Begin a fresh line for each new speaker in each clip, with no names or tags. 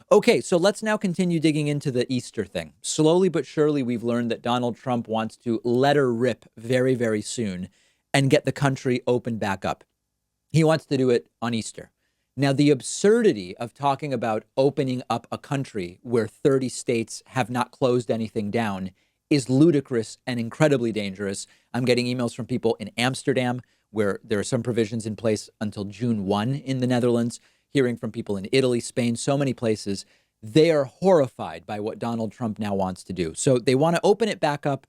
Okay, so let's now continue digging into the Easter thing. Slowly but surely, we've learned that Donald Trump wants to let her rip very, very soon and get the country opened back up. He wants to do it on Easter. Now, the absurdity of talking about opening up a country where 30 states have not closed anything down is ludicrous and incredibly dangerous. I'm getting emails from people in Amsterdam, where there are some provisions in place until June 1 in the Netherlands, hearing from people in Italy, Spain, so many places. They are horrified by what Donald Trump now wants to do. So they want to open it back up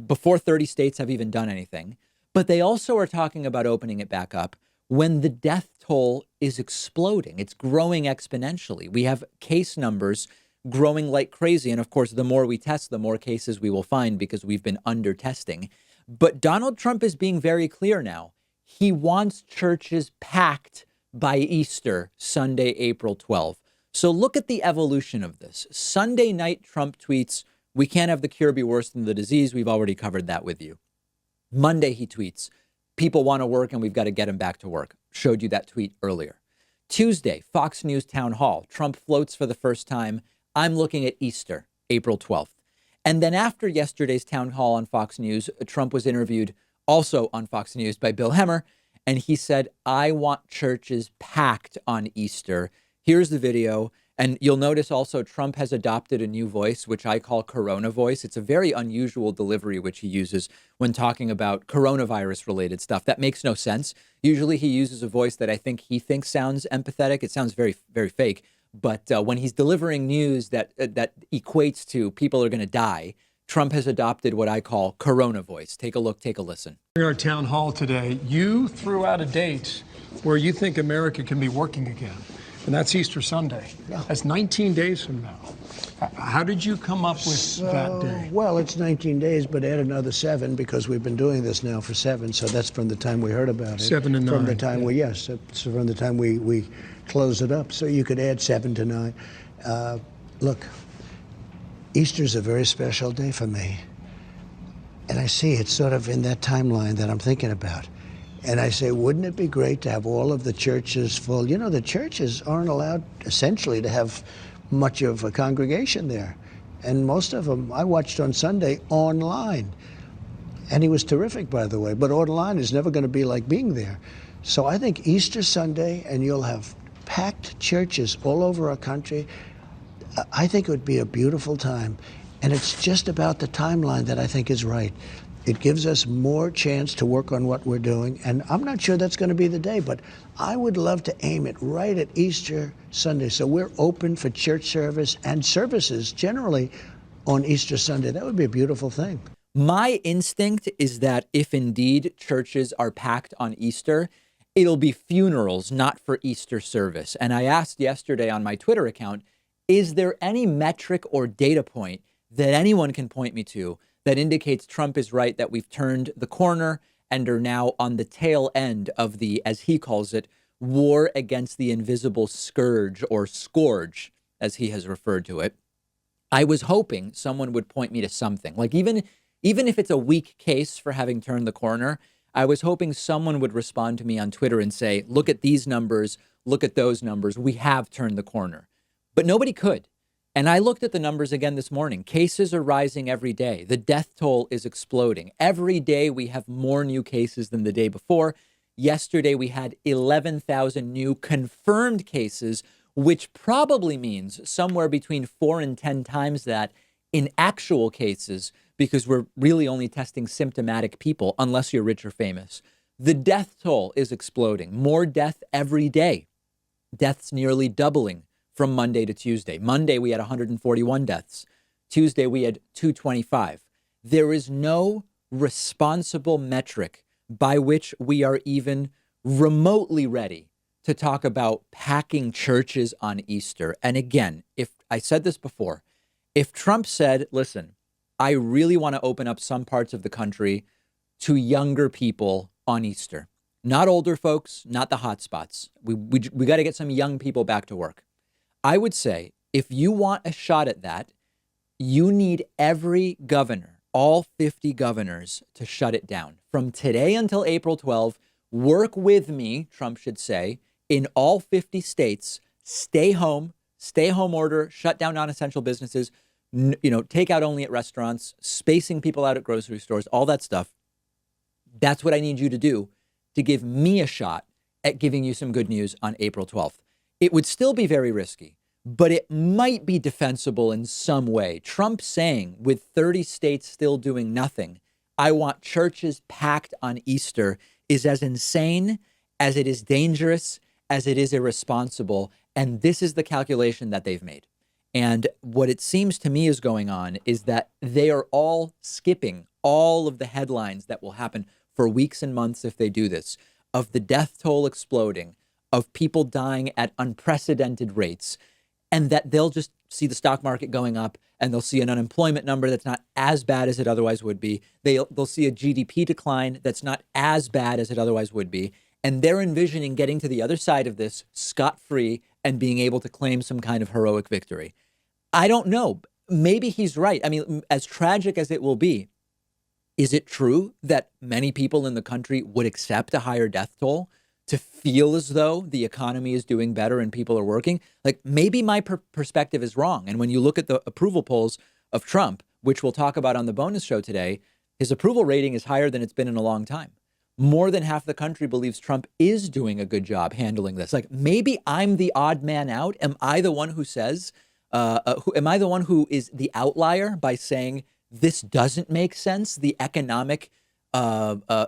before 30 states have even done anything. But they also are talking about opening it back up when the death toll is exploding. It's growing exponentially. We have case numbers growing like crazy. And of course, the more we test, the more cases we will find because we've been under testing. But Donald Trump is being very clear now. He wants churches packed by Easter, Sunday, April 12th. So look at the evolution of this. Sunday night, Trump tweets, "We can't have the cure be worse than the disease." We've already covered that with you. Monday, he tweets, "People want to work and we've got to get them back to work." Showed you that tweet earlier. Tuesday, Fox News town hall. Trump floats for the first time, "I'm looking at Easter, April 12th. And then after yesterday's town hall on Fox News, Trump was interviewed also on Fox News by Bill Hemmer. And he said, "I want churches packed on Easter." Here's the video. And you'll notice also Trump has adopted a new voice, which I call Corona voice. It's a very unusual delivery, which he uses when talking about coronavirus related stuff. That makes no sense. Usually he uses a voice that I think he thinks sounds empathetic. It sounds very, very fake. But when he's delivering news that equates to people are going to die, Trump has adopted what I call Corona voice. Take a look, take a listen.
During our town hall today, you threw out a date where you think America can be working again, and that's Easter Sunday. Yeah. That's 19 days from now. How did you come up with that day?
Well, it's 19 days, but add another 7 because we've been doing this now for 7. So that's from the time we heard about it.
7 and 9.
From the time so from the time we close it up. So you could add 7 to 9. Look, Easter's a very special day for me. And I see it's sort of in that timeline that I'm thinking about. And I say, wouldn't it be great to have all of the churches full? You know, the churches aren't allowed essentially to have much of a congregation there. And most of them I watched on Sunday online. And he was terrific, by the way. But online is never going to be like being there. So I think Easter Sunday, and you'll have packed churches all over our country. I think it would be a beautiful time. And it's just about the timeline that I think is right. It gives us more chance to work on what we're doing. And I'm not sure that's going to be the day, but I would love to aim it right at Easter Sunday. So we're open for church service and services generally on Easter Sunday. That would be a beautiful thing.
My instinct is that if indeed churches are packed on Easter, it'll be funerals, not for Easter service. And I asked yesterday on my Twitter account, is there any metric or data point that anyone can point me to that indicates Trump is right, that we've turned the corner and are now on the tail end of the, as he calls it, war against the invisible scourge, or scourge, as he has referred to it? I was hoping someone would point me to something. Like even if it's a weak case for having turned the corner, I was hoping someone would respond to me on Twitter and say, look at these numbers, look at those numbers. We have turned the corner. But nobody could. And I looked at the numbers again this morning. Cases are rising every day. The death toll is exploding. Every day we have more new cases than the day before. Yesterday we had 11,000 new confirmed cases, which probably means somewhere between 4 and 10 times that in actual cases, because we're really only testing symptomatic people, unless you're rich or famous. The death toll is exploding. More death every day. Deaths nearly doubling from Monday to Tuesday. Monday, we had 141 deaths. Tuesday, we had 225. There is no responsible metric by which we are even remotely ready to talk about packing churches on Easter. And again, if I said this before, if Trump said, listen, I really want to open up some parts of the country to younger people on Easter, not older folks, not the hot spots. We got to get some young people back to work. I would say if you want a shot at that, you need every governor, all 50 governors, to shut it down. From today until April 12, work with me, Trump should say, in all 50 states, stay home, stay home order, shut down non-essential businesses, take out only at restaurants, spacing people out at grocery stores, all that stuff. That's what I need you to do to give me a shot at giving you some good news on April 12th. It would still be very risky, but it might be defensible in some way. Trump saying, with 30 states still doing nothing, I want churches packed on Easter, is as insane as it is dangerous, as it is irresponsible. And this is the calculation that they've made. And what it seems to me is going on is that they are all skipping all of the headlines that will happen for weeks and months if they do this, of the death toll exploding, of people dying at unprecedented rates, and that they'll just see the stock market going up and they'll see an unemployment number that's not as bad as it otherwise would be. They'll see a GDP decline that's not as bad as it otherwise would be. And they're envisioning getting to the other side of this scot-free and being able to claim some kind of heroic victory. I don't know. Maybe he's right. I mean, as tragic as it will be, is it true that many people in the country would accept a higher death toll to feel as though the economy is doing better and people are working? Like, maybe my perspective is wrong. And when you look at the approval polls of Trump, which we'll talk about on the bonus show today, his approval rating is higher than it's been in a long time. More than half the country believes Trump is doing a good job handling this. Like, maybe I'm the odd man out. Am I the one who says, am I the one who is the outlier by saying this doesn't make sense? The economic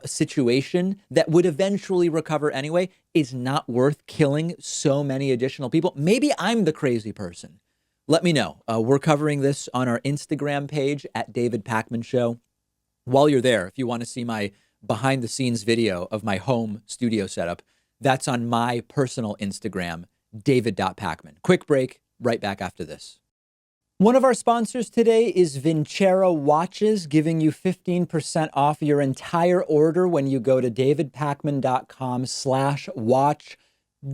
situation that would eventually recover anyway is not worth killing so many additional people. Maybe I'm the crazy person. Let me know. We're covering this on our Instagram page at David Pakman Show. While you're there, if you want to see my behind the scenes video of my home studio setup, that's on my personal Instagram, david.pakman. Quick break, right back after this. One of our sponsors today is Vincero Watches, giving you 15% off your entire order when you go to davidpakman.com/watch.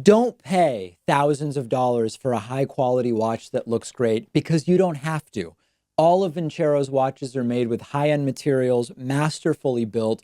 Don't pay thousands of dollars for a high quality watch that looks great, because you don't have to. All of Vincero's watches are made with high-end materials, masterfully built,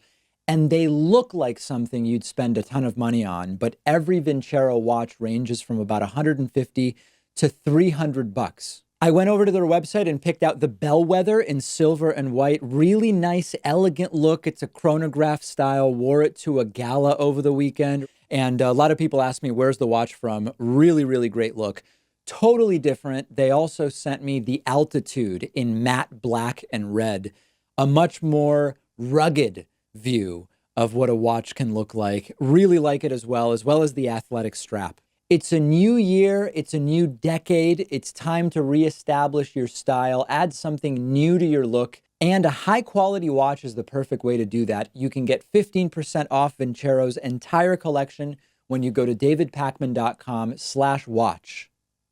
and they look like something you'd spend a ton of money on. But every Vincero watch ranges from about $150 to $300. I went over to their website and picked out the Bellwether in silver and white. Really nice, elegant look. It's a chronograph style. Wore it to a gala over the weekend. And a lot of people asked me, where's the watch from? Really, really great look. Totally different. They also sent me the Altitude in matte black and red. A much more rugged view of what a watch can look like. Really like it as well as the athletic strap. It's a new year. It's a new decade. It's time to reestablish your style, add something new to your look, and a high quality watch is the perfect way to do that. You can get 15% off Vincero's entire collection when you go to davidpakman.com/watch.